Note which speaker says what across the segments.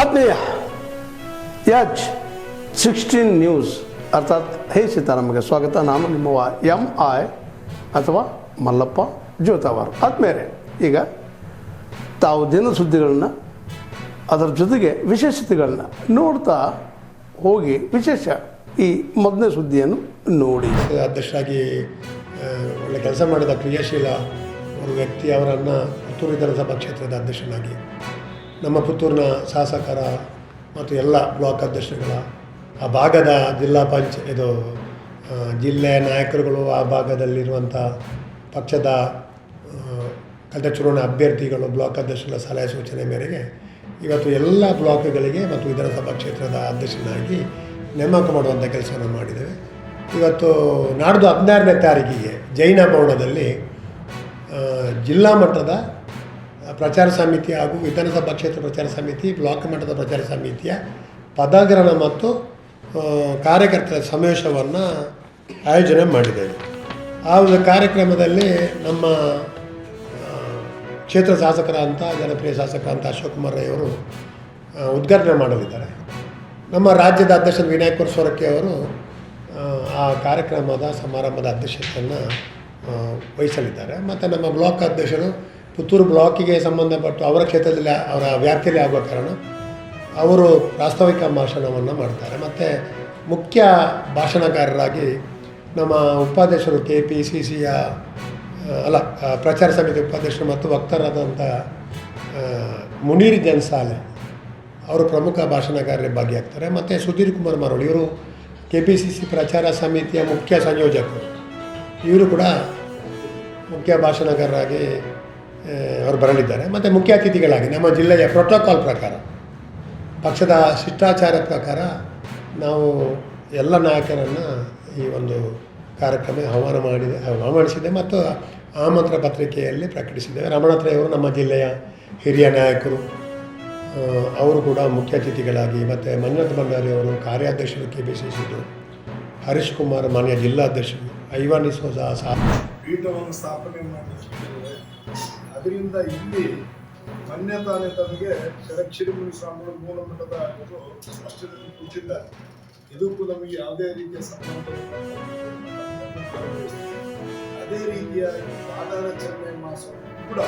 Speaker 1: ಆತ್ಮೀಯ ಯಾಜ್ 16 ನ್ಯೂಸ್ ಅರ್ಥಾತ್ ಹೇ ಸೀತಾರಾಮಗೆ ಸ್ವಾಗತ. ನಾನು ನಿಮ್ಮವ MI ಅಥವಾ ಮಲ್ಲಪ್ಪ ಜೋತಾವಾರ್. ಆದ್ಮೇಲೆ ಈಗ ತಾವು ದಿನ ಸುದ್ದಿಗಳನ್ನ ಅದರ ಜೊತೆಗೆ ವಿಶೇಷತೆಗಳನ್ನ ನೋಡ್ತಾ ಹೋಗಿ ವಿಶೇಷ ಈ ಮೊದಲನೇ ಸುದ್ದಿಯನ್ನು ನೋಡಿ.
Speaker 2: ಅಧ್ಯಕ್ಷರಾಗಿ ಒಳ್ಳೆ ಕೆಲಸ ಮಾಡಿದ ಕ್ರಿಯಾಶೀಲ ಒಂದು ವ್ಯಕ್ತಿ ಅವರನ್ನು ಪುತ್ತೂರು ವಿಧಾನಸಭಾ ಕ್ಷೇತ್ರದ ಅಧ್ಯಕ್ಷನಾಗಿ ನಮ್ಮ ಪುತ್ತೂರಿನ ಶಾಸಕರ ಮತ್ತು ಎಲ್ಲ ಬ್ಲಾಕ್ ಅಧ್ಯಕ್ಷರುಗಳ ಆ ಭಾಗದ ಜಿಲ್ಲೆಯ ನಾಯಕರುಗಳು, ಆ ಭಾಗದಲ್ಲಿರುವಂಥ ಪಕ್ಷದ ಕಳೆದ ಚುನಾವಣೆ ಅಭ್ಯರ್ಥಿಗಳು, ಬ್ಲಾಕ್ ಅಧ್ಯಕ್ಷರ ಸಲಹೆ ಸೂಚನೆ ಮೇರೆಗೆ ಇವತ್ತು ಎಲ್ಲ ಬ್ಲಾಕ್ಗಳಿಗೆ ಮತ್ತು ವಿಧಾನಸಭಾ ಕ್ಷೇತ್ರದ ಅಧ್ಯಕ್ಷನಾಗಿ ನೇಮಕ ಮಾಡುವಂಥ ಕೆಲಸವನ್ನು ಮಾಡಿದ್ದೇವೆ. ಇವತ್ತು ನಾಡ್ದು 16ನೇ ತಾರೀಕಿಗೆ ಜೈನ ಭವನದಲ್ಲಿ ಜಿಲ್ಲಾ ಮಟ್ಟದ ಪ್ರಚಾರ ಸಮಿತಿ ಹಾಗೂ ವಿಧಾನಸಭಾ ಕ್ಷೇತ್ರ ಪ್ರಚಾರ ಸಮಿತಿ, ಬ್ಲಾಕ್ ಮಟ್ಟದ ಪ್ರಚಾರ ಸಮಿತಿಯ ಪದಾಗ್ರಹಣ ಮತ್ತು ಕಾರ್ಯಕರ್ತರ ಸಮಾವೇಶವನ್ನು ಆಯೋಜನೆ ಮಾಡಿದ್ದೇವೆ. ಆ ಒಂದು ಕಾರ್ಯಕ್ರಮದಲ್ಲಿ ನಮ್ಮ ಕ್ಷೇತ್ರ ಶಾಸಕರ ಅಂತ ಜನಪ್ರಿಯ ಶಾಸಕ ಅಂತ ಅಶೋಕ್ ಕುಮಾರ್ ರೈ ಅವರು ಉದ್ಘಾಟನೆ ಮಾಡಲಿದ್ದಾರೆ. ನಮ್ಮ ರಾಜ್ಯದ ಅಧ್ಯಕ್ಷ ವಿನಾಯಕ್ ಸೊರಕೆ ಅವರು ಆ ಕಾರ್ಯಕ್ರಮದ ಸಮಾರಂಭದ ಅಧ್ಯಕ್ಷತೆಯನ್ನು ವಹಿಸಲಿದ್ದಾರೆ. ಮತ್ತು ನಮ್ಮ ಬ್ಲಾಕ್ ಅಧ್ಯಕ್ಷರು ಪುತ್ತೂರು ಬ್ಲಾಕಿಗೆ ಸಂಬಂಧಪಟ್ಟು ಅವರ ಕ್ಷೇತ್ರದಲ್ಲಿ ಅವರ ವ್ಯಾಪ್ತಿಯಲ್ಲಿ ಆಗುವ ಕಾರಣ ಅವರು ಪ್ರಾಸ್ತಾವಿಕ ಭಾಷಣವನ್ನು ಮಾಡ್ತಾರೆ. ಮತ್ತು ಮುಖ್ಯ ಭಾಷಣಕಾರರಾಗಿ ನಮ್ಮ ಉಪಾಧ್ಯಕ್ಷರು KPCCಯ ಪ್ರಚಾರ ಸಮಿತಿ ಉಪಾಧ್ಯಕ್ಷರು ಮತ್ತು ವಕ್ತಾರರಾದಂಥ ಮುನೀರ್ ಜನ್ಸಾಲೆ ಅವರು ಪ್ರಮುಖ ಭಾಷಣಕಾರರಲ್ಲಿ ಭಾಗಿಯಾಗ್ತಾರೆ. ಮತ್ತು ಸುಧೀರ್ ಕುಮಾರ್ ಮರೋಳಿ ಇವರು KPCC ಪ್ರಚಾರ ಸಮಿತಿಯ ಮುಖ್ಯ ಸಂಯೋಜಕರು, ಇವರು ಕೂಡ ಮುಖ್ಯ ಭಾಷಣಕಾರರಾಗಿ ಅವರು ಬರಲಿದ್ದಾರೆ. ಮತ್ತು ಮುಖ್ಯ ಅತಿಥಿಗಳಾಗಿ ನಮ್ಮ ಜಿಲ್ಲೆಯ ಪ್ರೋಟೋಕಾಲ್ ಪ್ರಕಾರ, ಪಕ್ಷದ ಶಿಷ್ಟಾಚಾರ ಪ್ರಕಾರ ನಾವು ಎಲ್ಲ ನಾಯಕರನ್ನು ಈ ಒಂದು ಕಾರ್ಯಕ್ರಮ ಆಹ್ವಾನಿಸಿದೆ ಮತ್ತು ಆಮಂತ್ರಣ ಪತ್ರಿಕೆಯಲ್ಲಿ ಪ್ರಕಟಿಸಿದ್ದೇವೆ. ರಮಣತ್ರಯವರು ನಮ್ಮ ಜಿಲ್ಲೆಯ ಹಿರಿಯ ನಾಯಕರು, ಅವರು ಕೂಡ ಮುಖ್ಯ ಅತಿಥಿಗಳಾಗಿ, ಮತ್ತು ಮಂಜುನಾಥ್ ಭಂಡಾರಿ ಅವರು ಕಾರ್ಯಾಧ್ಯಕ್ಷರು KPCCದು, ಹರೀಶ್ ಕುಮಾರ್ ಮಾನ್ಯ ಜಿಲ್ಲಾಧ್ಯಕ್ಷರು, ಐವಾನ್ ಡಿಸೋಜಾ
Speaker 3: ಪೀಠವನ್ನು ಸ್ಥಾಪನೆ ಮಾಡಿದ್ದೇವೆ. ಅದರಿಂದ ಇಲ್ಲಿ ಮೊನ್ನೆ ತಾನೇ ತಮಗೆ ಷಡಕ್ಷರಿ ಸ್ವಾಮಿಗಳು ಮೂಲಮಟ್ಟದ ಸ್ಪಷ್ಟನೆ ಕೊಟ್ಟಿದ್ದಾರೆ. ಇದಕ್ಕೂ ನಮಗೆ ಯಾವುದೇ ರೀತಿಯ ಸಂಬಂಧ. ಅದೇ ರೀತಿಯಾಗಿ ಆಧಾರ ಚೆನ್ನೈ ಮಾಸ ಕೂಡ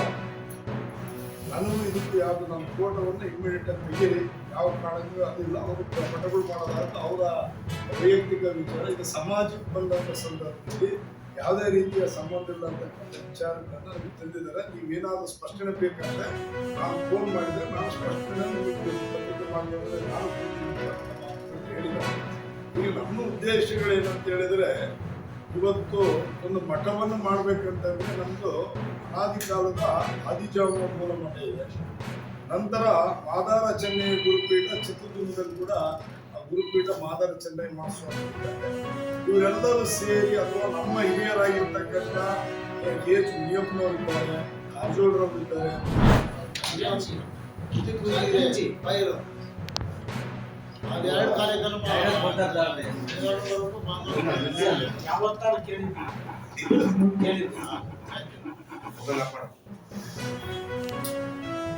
Speaker 3: ನನಗೂ ಇದಕ್ಕೂ ಯಾವುದು ನಮ್ಮ ಫೋಟೋವನ್ನು ಇಮ್ಮಿಡಿಯೇಟ್ ಆಗಿ ತೆಗೀರಿ, ಯಾವ ಕಾರಣಕ್ಕೂ ಅದಿಲ್ಲ, ಅವರು ಪಟಗಳು ಮಾಡೋದಾದ್ರೆ ಅವರ ವೈಯಕ್ತಿಕ ವಿಚಾರ. ಇದು ಸಮಾಜಕ್ಕೆ ಬಂದಂಥ ಸಂದರ್ಭದಲ್ಲಿ ಯಾವುದೇ ರೀತಿಯ ಸಂಬಂಧ ಇಲ್ಲ ಅಂತಕ್ಕಂಥ ವಿಚಾರಗಳನ್ನು ನಮಗೆ ತಂದಿದ್ದಾರೆ. ನೀವೇನಾದರೂ ಸ್ಪಷ್ಟನೆ ಬೇಕಾದರೆ ನಾನು ಫೋನ್ ಮಾಡಿದರೆ ನಾನು ಸ್ಪಷ್ಟನೆ ಪತ್ರಿಕೆ ಮಾಧ್ಯಮದಲ್ಲಿ ನಾನು ಹೇಳಿದ್ದಾರೆ. ಈಗ ನಮ್ಮ ಉದ್ದೇಶಗಳೇನಂತ ಹೇಳಿದರೆ, ಇವತ್ತು ಒಂದು ಮಠವನ್ನು ಮಾಡಬೇಕಂತಂದರೆ ನಮ್ಮದು ಅನಾದಿ ಕಾಲದ ಆದಿಜಾಮ ಮೂಲ ಮಠ ಇದೆ. ನಂತರ ಮಾದಾರ ಚೆನ್ನೈ ಗುರುಪೀಠ ಚಿತ್ರದುರ್ಗದಲ್ಲಿ ಕೂಡ ಗುರುಪೀಠ ಮಾದಾರ ಚೆನ್ನೈ ಮಹಾಸ್ವಾಮಿ ಇದ್ದಾರೆ. ಇವರೆಲ್ಲರೂ ಸೇರಿ ಅಥವಾ ನಮ್ಮ ಹಿರಿಯರಾಗಿರ್ತಕ್ಕಂಥ KH ಮುನಿಯಪ್ಪನವರು ಇದ್ದಾರೆ, ಕಾಜೋಳ್ರವರು ಇದ್ದಾರೆ,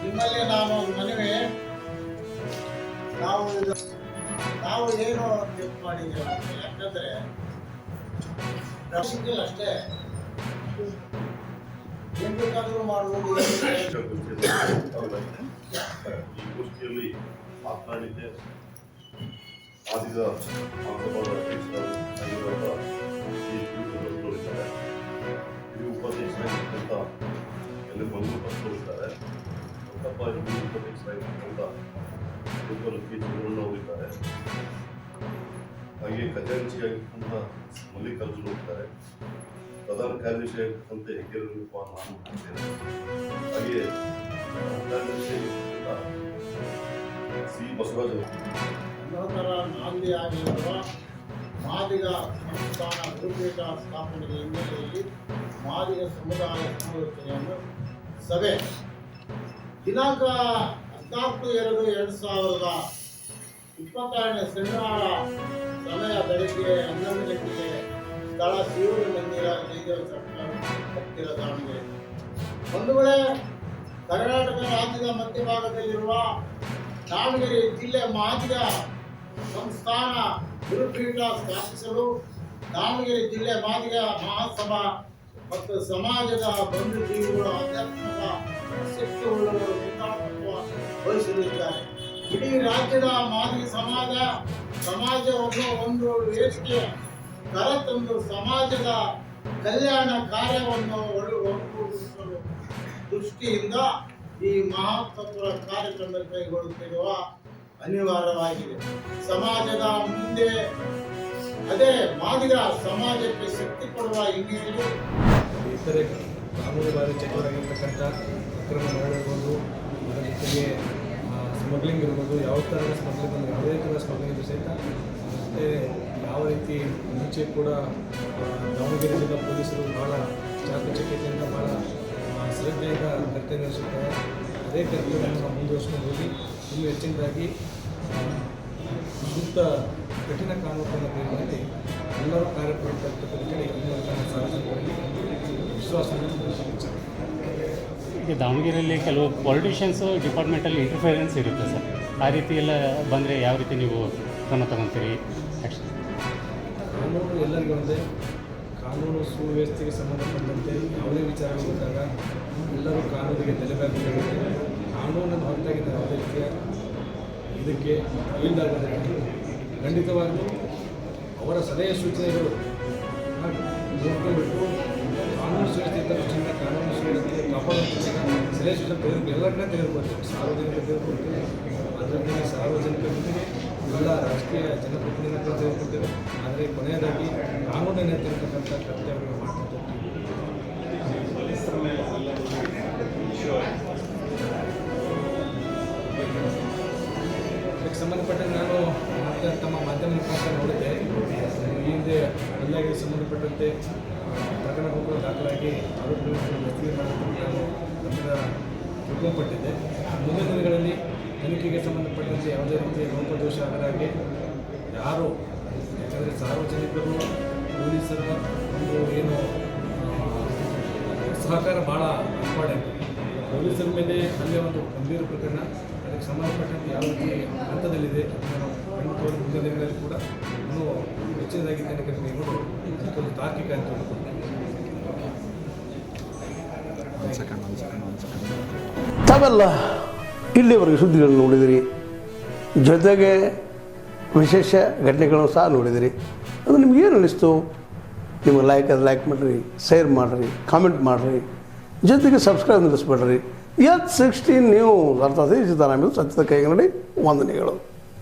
Speaker 4: ನಿಮ್ಮಲ್ಲಿ ನಾನು ಮನವಿ, ನಾವು ಏನು ತೀರ್ಪು ಮಾಡಿದ್ದೀವಿ ಯಾಕಂದ್ರೆ ಅಷ್ಟೇ ಏನ್ ಬೇಕಾದರೂ ಮಾಡುವುದು.
Speaker 5: ಈ ಗೋಷ್ಠಿಯಲ್ಲಿ ಮಾತನಾಡಿದ್ದೆ ಆದಿಗ ಉಪಾಧ್ಯಕ್ಷರಾಗಿರ್ತಕ್ಕಂಥ ಎಲ್ಲಿ ಮಂಗು ಬರ್ಕೊಂಡಿದ್ದಾರೆ, ಹೊಸಪ್ಪ ಉಪಾಧ್ಯಕ್ಷರಾಗಿರ್ತಕ್ಕಂಥ ಅವರಿದ್ದಾರೆ, ಹಾಗೆ ಖಜಾಂಚಿಯಾಗಿರ್ತಕ್ಕಂಥ ಮಲ್ಲಿಕಾರ್ಜುನ್ ಹೋಗ್ತಾರೆ, ಪ್ರಧಾನ ಕಾರ್ಯದರ್ಶಿ ಆಗಿರ್ತಕ್ಕಂಥ ಹೆಗ್ಗೇರಪ್ಪ ನಾನು ಹೋಗ್ತೇನೆ, ಹಾಗೆ ಕಾರ್ಯದರ್ಶಿ C ಬಸವರಾಜ್
Speaker 4: ನಂತರ ನಾಂದಿ ಆಗಿರುವ ಮಾದಿಗ ಸಂಸ್ಥಾನ ಗುರುಪೀಠ ಸ್ಥಾಪನೆಯ ಹಿನ್ನೆಲೆಯಲ್ಲಿ ಮಾದಿಗ ಸಮುದಾಯ ಸಮಾಲೋಚನೆಯನ್ನು ಸಭೆ ದಿನಾಂಕ 14/2/2022 ಶನಿವಾರ ಸಮಯ ಬೆಳಗ್ಗೆ 11 ಗಂಟೆಗೆ ಸ್ಥಳ ಶಿವೂರು ಮಂದಿರ ಜಯದೇವ ಸರ್ಕಾರ ಹತ್ತಿರ ದಾವಣಗೆರೆ. ಒಂದು ವೇಳೆ ಕರ್ನಾಟಕ ರಾಜ್ಯದ ಮಧ್ಯಭಾಗದಲ್ಲಿರುವ ದಾವಣಗೆರೆ ಜಿಲ್ಲೆ ಮಾದಿಗ ಸಂಸ್ಥಾನ ಗುರುಪೀಠ ಸ್ಥಾಪಿಸಲು ದಾವಣಗೆರೆ ಜಿಲ್ಲೆ ಮಾದಿಗ ಮಹಾಸಭಾ ಮತ್ತು ಸಮಾಜದ ಬಂಧು ಜೀವಿಗಳು ಆಧ್ಯಾತ್ಮಿಕ ಶಕ್ತಿ ಉಳ್ಳವರು ನೇತೃತ್ವ ವಹಿಸಲಿದ್ದಾರೆ. ಇಡೀ ರಾಜ್ಯದ ಮಾದಿಗ ಸಮಾಜವನ್ನು ಒಂದು ವೇದಿಕೆ ಕರೆತಂದು ಸಮಾಜದ ಕಲ್ಯಾಣ ಕಾರ್ಯವನ್ನು ಒಳಗೊಳಿಸಲು ದೃಷ್ಟಿಯಿಂದ ಈ ಮಹತ್ವದ ಕಾರ್ಯಕ್ರಮ ಕೈಗೊಳ್ಳುತ್ತಿರುವ ಅನಿವಾರ್ಯವಾಗಿದೆ. ಸಮಾಜದ ಮುಂದೆ ಅದೇ ಮಾದಿಗ ಸಮಾಜಕ್ಕೆ ಶಕ್ತಿ ಕೊಡುವ ಹಿನ್ನೆಲೆಯಲ್ಲಿ
Speaker 6: ಇತರೆ ಕಾನೂನುಬಾಹಿರ ಚಟುವಟಿಕೆಯಾಗಿರ್ತಕ್ಕಂಥ ಅಕ್ರಮ ಮಾಡಿರ್ಬೋದು, ಅದರ ಜೊತೆಗೆ ಸ್ಮಗ್ಲಿಂಗ್ ಇರ್ಬೋದು, ಯಾವ ಥರದ ಸ್ಮಗ್ಲಿಂಗ್ ಅಂದರೆ ಯಾವುದೇ ಥರದ ಸ್ಮಗ್ಲಿಂಗ್ ಇದ್ರೂ ಸಹಿತ ಮತ್ತು ಯಾವ ರೀತಿ ಮುಂಚೆ ಕೂಡ ದಾವಣಗೆರೆ ಜಿಲ್ಲಾ ಪೊಲೀಸರು ಭಾಳ ಚಾಕಚಕ್ಯತೆಯಿಂದ ಭಾಳ ಶ್ರದ್ಧೆಯಿಂದ ಕರ್ತವ್ಯ ನಡೆಸುತ್ತಾರೆ. ಅದೇ ಕರ್ತವ್ಯವನ್ನು ಮುಂದುವರಿಸ್ಕೊಂಡು ಹೋಗಿ ಇನ್ನೂ ಹೆಚ್ಚಿನದಾಗಿ ಸೂಕ್ತ ಕಠಿಣ ಕಾನೂನುಗಳನ್ನು ಕೈಗೊಂಡು ಎಲ್ಲರೂ ಕಾರ್ಯಪ್ರವೃತ್ತರಾಗಬೇಕಂತೇಳಿ ಸಾರ್ವಜನಿಕರಲ್ಲಿ ವಿಶ್ವಾಸವನ್ನು ಮೂಡಿಸುತ್ತಾರೆ.
Speaker 7: ಈಗ ದಾವಣಗೆರೆಯಲ್ಲಿ ಕೆಲವು ಪೊಲಿಟಿಷಿಯನ್ಸು ಡಿಪಾರ್ಟ್ಮೆಂಟಲ್ಲಿ ಇಂಟರ್ಫಿಯರೆನ್ಸ್ ಇರುತ್ತೆ ಸರ್. ಆ ರೀತಿ ಎಲ್ಲ ಬಂದರೆ ಯಾವ ರೀತಿ ನೀವು ಕ್ರಮ ತಗೊತೀರಿ? ಆ್ಯಕ್ಷನ್
Speaker 6: ಕಾನೂನು ಎಲ್ಲರಿಗೂ ಒಂದೇ. ಕಾನೂನು ಸುವ್ಯವಸ್ಥೆಗೆ ಸಂಬಂಧಪಟ್ಟಂತೆ ಯಾವುದೇ ವಿಚಾರಗಳು ಬಂದಾಗ ಎಲ್ಲರೂ ಕಾನೂನಿಗೆ ತಲೆಬಾಗಬೇಕಾಗುತ್ತೆ. ಕಾನೂನನ್ನು ಹೊರತಾಗಿದ್ದ ಯಾವುದೇ ರೀತಿಯ ಇದಕ್ಕೆ ಈಡಾಗೋದಕ್ಕೆ ಖಂಡಿತವಾಗಿಯೂ ಅವರ ಸಲಹೆ ಸೂಚನೆಗಳು ನೋಡ್ಕೊಂಡ್ಬಿಟ್ಟು ಕಾನೂನು ಸುವ್ಯವಸ್ಥೆ ದೃಷ್ಟಿಯಿಂದ ಕಾನೂನು ಸುವ್ಯವಸ್ಥೆ ಕಾಪಾಡೋದಕ್ಕೆ ಸಲಹೆ ಸೂಚನೆ ಎಲ್ಲ ಕಡೆ ತೆಗೆದುಕೊಳ್ತೀವಿ. ಸಾರ್ವಜನಿಕರು ತೆಗೆದುಕೊಳ್ತೀವಿ, ಅದರಲ್ಲಿ ಸಾರ್ವಜನಿಕರ ಜೊತೆಗೆ ಎಲ್ಲ ರಾಜಕೀಯ ಜನಪ್ರತಿನಿಧಿಗಳು ತೆಗೆದುಕೊಳ್ತೇವೆ. ಆದರೆ ಕೊನೆಯದಾಗಿ ಕಾನೂನನ್ನು ತಿರುಗತಕ್ಕಂಥ ಕರ್ತವ್ಯವನ್ನು ಮಾಡ್ತಾ ಹೋಗ್ತೀವಿ. ಇದಕ್ಕೆ ಸಂಬಂಧಪಟ್ಟಂತೆ ನಾನು ಮತ್ತೆ ತಮ್ಮ ಮಾಧ್ಯಮ ಮುಖಾಂತರ ನೋಡಿದ್ದೆ. ಈ ಹಿಂದೆ ಹಲ್ಲೆಗೆ ಸಂಬಂಧಪಟ್ಟಂತೆ ಪ್ರಕರಣಗಳು ದಾಖಲಾಗಿ ಆರೋಪಿಗಳನ್ನು ವಸೂಲಿ ಮಾಡೋದಕ್ಕೆ ನಾನು ತಿಳ್ಕೊಂಡ್ಪಟ್ಟಿದ್ದೆ. ಮುಂದಿನ ದಿನಗಳಲ್ಲಿ ತನಿಖೆಗೆ ಸಂಬಂಧಪಟ್ಟಂತೆ ಯಾವುದೇ ರೀತಿಯ ಲೋಪದೋಷ ಆಗದಾಗೆ ಯಾರು, ಯಾಕಂದರೆ ಸಾರ್ವಜನಿಕರು ಪೊಲೀಸರ ಒಂದು ಏನು ಸಹಕಾರ ಭಾಳ ಇಂಪಾರ್ಟೆಂಟ್. ಪೊಲೀಸರ ಮೇಲೆ ಅಲ್ಲೇ ಒಂದು ಗಂಭೀರ ಪ್ರಕರಣ, ಅದಕ್ಕೆ ಸಂಬಂಧಪಟ್ಟಂತೆ ಯಾವ ರೀತಿ ಹಂತದಲ್ಲಿದೆ ನಾನು ಖಂಡಿತವಾಗಿ ಮುಂದಿನ ದಿನಗಳಲ್ಲಿ ಕೂಡ ಇನ್ನೂ ಹೆಚ್ಚಿನದಾಗಿ ತನಿಖೆ ಕೈಗೊಂಡು ಅದಕ್ಕೊಂದು ತಾರ್ಕಿಕ ಅಂತ
Speaker 1: ತಾವೆಲ್ಲ ಇಲ್ಲಿವರೆಗೆ ಸುದ್ದಿಗಳನ್ನು ನೋಡಿದಿರಿ, ಜೊತೆಗೆ ವಿಶೇಷ ಘಟನೆಗಳನ್ನು ಸಹ ನೋಡಿದಿರಿ. ಅದು ನಿಮ್ಗೇನು ಅನ್ನಿಸ್ತು? ನಿಮಗೆ ಲೈಕ್ ಮಾಡಿರಿ, ಶೇರ್ ಮಾಡಿರಿ, ಕಾಮೆಂಟ್ ಮಾಡಿರಿ, ಜೊತೆಗೆ ಸಬ್ಸ್ಕ್ರೈಬ್ ನಿಲ್ಲಿಸ್ಬೇಡ್ರಿ. H16 ನ್ಯೂಸ್ ಅರ್ಥಾತ್ ಸಿದ್ದರಾಮಯ್ಯ ಸತ್ಯದ ಕೈಗನ್ನಡಿ ವಂದನೆಗಳು.